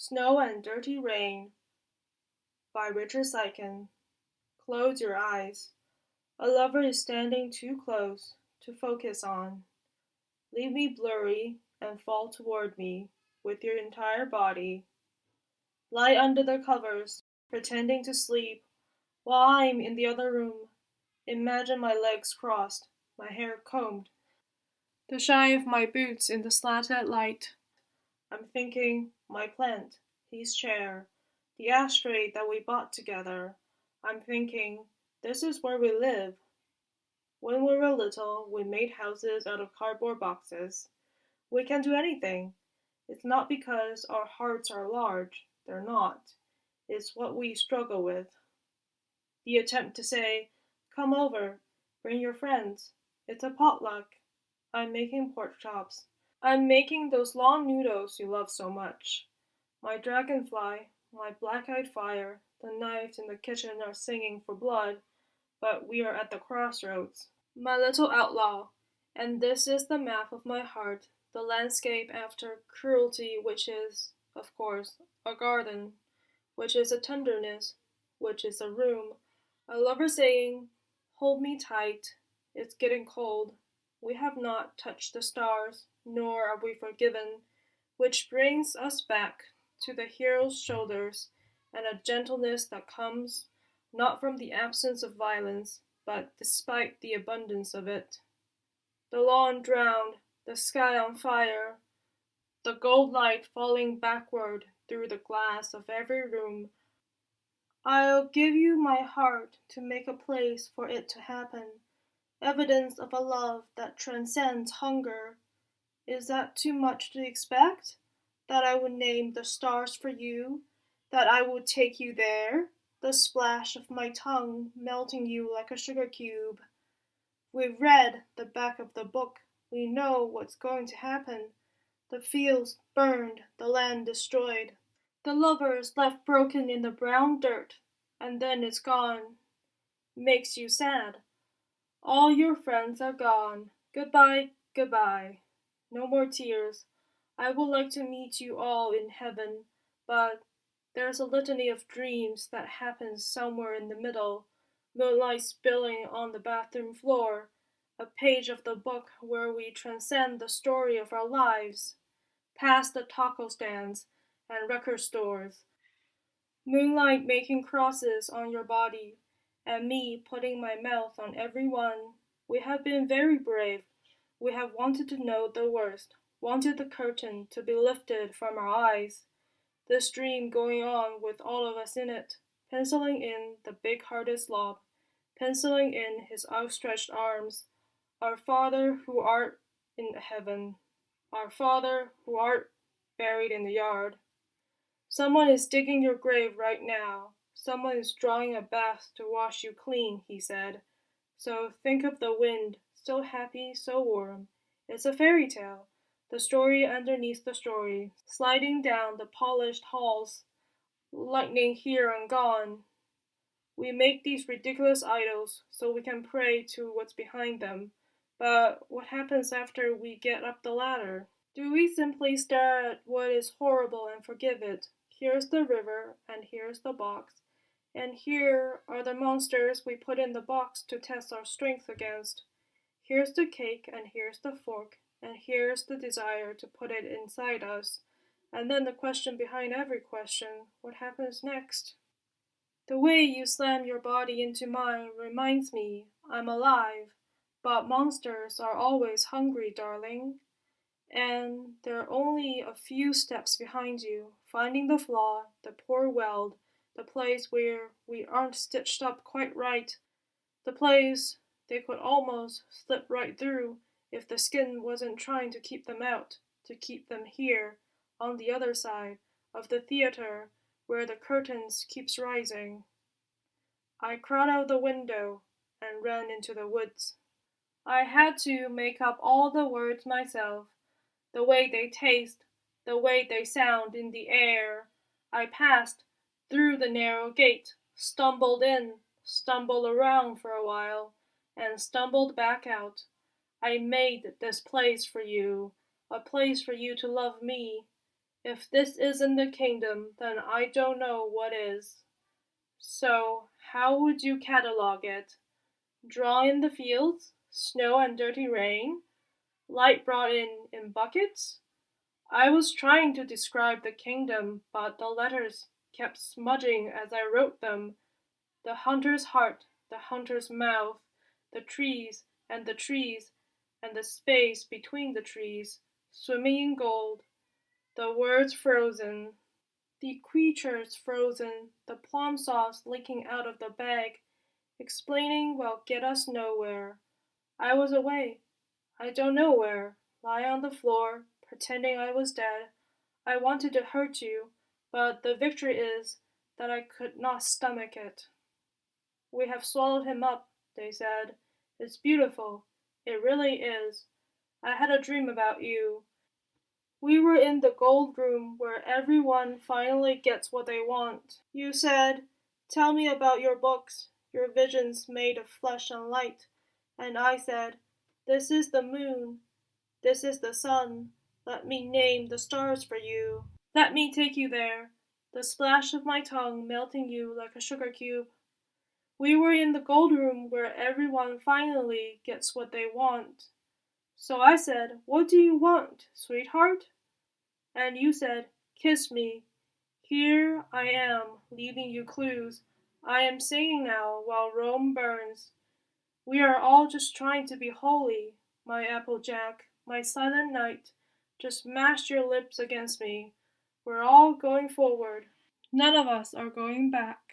Snow and Dirty Rain by Richard Siken. Close your eyes. A lover is standing too close to focus on. Leave me blurry and fall toward me with your entire body. Lie under the covers, pretending to sleep, while I'm in the other room. Imagine my legs crossed, my hair combed, the shine of my boots in the slanted light. I'm thinking, my plant, his chair, the ashtray that we bought together. I'm thinking, this is where we live. When we were little, we made houses out of cardboard boxes. We can do anything. It's not because our hearts are large. They're not. It's what we struggle with. The attempt to say, come over, bring your friends. It's a potluck. I'm making pork chops. I'm making those long noodles you love so much. My dragonfly, my black-eyed fire, the knives in the kitchen are singing for blood, but we are at the crossroads. My little outlaw, and this is the map of my heart, the landscape after cruelty, which is, of course, a garden, which is a tenderness, which is a room, a lover saying, hold me tight, it's getting cold. We have not touched the stars, nor are we forgiven, which brings us back to the hero's shoulders and a gentleness that comes not from the absence of violence, but despite the abundance of it. The lawn drowned, the sky on fire, the gold light falling backward through the glass of every room. I'll give you my heart to make a place for it to happen. Evidence of a love that transcends hunger. Is that too much to expect? That I would name the stars for you? That I would take you there? The splash of my tongue melting you like a sugar cube. We've read the back of the book. We know what's going to happen. The fields burned, the land destroyed. The lovers left broken in the brown dirt, and then it's gone. Makes you sad. All your friends are gone. Goodbye, goodbye. No more tears. I would like to meet you all in heaven, but there's a litany of dreams that happens somewhere in the middle, moonlight spilling on the bathroom floor, a page of the book where we transcend the story of our lives, past the taco stands and record stores, moonlight making crosses on your body, and me putting my mouth on every one. We have been very brave. We have wanted to know the worst, wanted the curtain to be lifted from our eyes. This dream going on with all of us in it, penciling in the big-hearted slob, penciling in his outstretched arms. Our Father who art in heaven, our Father who art buried in the yard. Someone is digging your grave right now. Someone is drawing a bath to wash you clean, he said. So think of the wind, so happy, so warm. It's a fairy tale, the story underneath the story, sliding down the polished halls, lightning here and gone. We make these ridiculous idols so we can pray to what's behind them. But what happens after we get up the ladder? Do we simply stare at what is horrible and forgive it? Here's the river, and here's the box, and here are the monsters we put in the box to test our strength against. Here's the cake, and here's the fork, and here's the desire to put it inside us. And then the question behind every question, what happens next? The way you slam your body into mine reminds me I'm alive, but monsters are always hungry, darling. And they're only a few steps behind you, finding the flaw, the poor weld, the place where we aren't stitched up quite right, the place they could almost slip right through if the skin wasn't trying to keep them out, to keep them here, on the other side of the theater where the curtains keeps rising. I crawled out the window and ran into the woods. I had to make up all the words myself, the way they taste, the way they sound in the air. I passed through the narrow gate, stumbled in, stumbled around for a while, and stumbled back out. I made this place for you, a place for you to love me. If this isn't the kingdom, then I don't know what is. So, how would you catalog it? Draw in the fields, snow and dirty rain, light brought in buckets? I was trying to describe the kingdom, but the letters kept smudging as I wrote them. The hunter's heart, the hunter's mouth, the trees, and the space between the trees, swimming in gold, the words frozen, the creatures frozen, the plum sauce leaking out of the bag. Explaining will get us nowhere. I was away, I don't know where, lie on the floor, pretending I was dead. I wanted to hurt you, but the victory is that I could not stomach it. We have swallowed him up, they said. It's beautiful. It really is. I had a dream about you. We were in the gold room where everyone finally gets what they want. You said, "Tell me about your books, your visions made of flesh and light." And I said, "This is the moon. This is the sun. Let me name the stars for you. Let me take you there." The splash of my tongue melting you like a sugar cube. We were in the gold room where everyone finally gets what they want. So I said, "What do you want, sweetheart?" And you said, "Kiss me." Here I am, leaving you clues. I am singing now while Rome burns. We are all just trying to be holy, my Applejack, my silent night. Just mash your lips against me. We're all going forward. None of us are going back.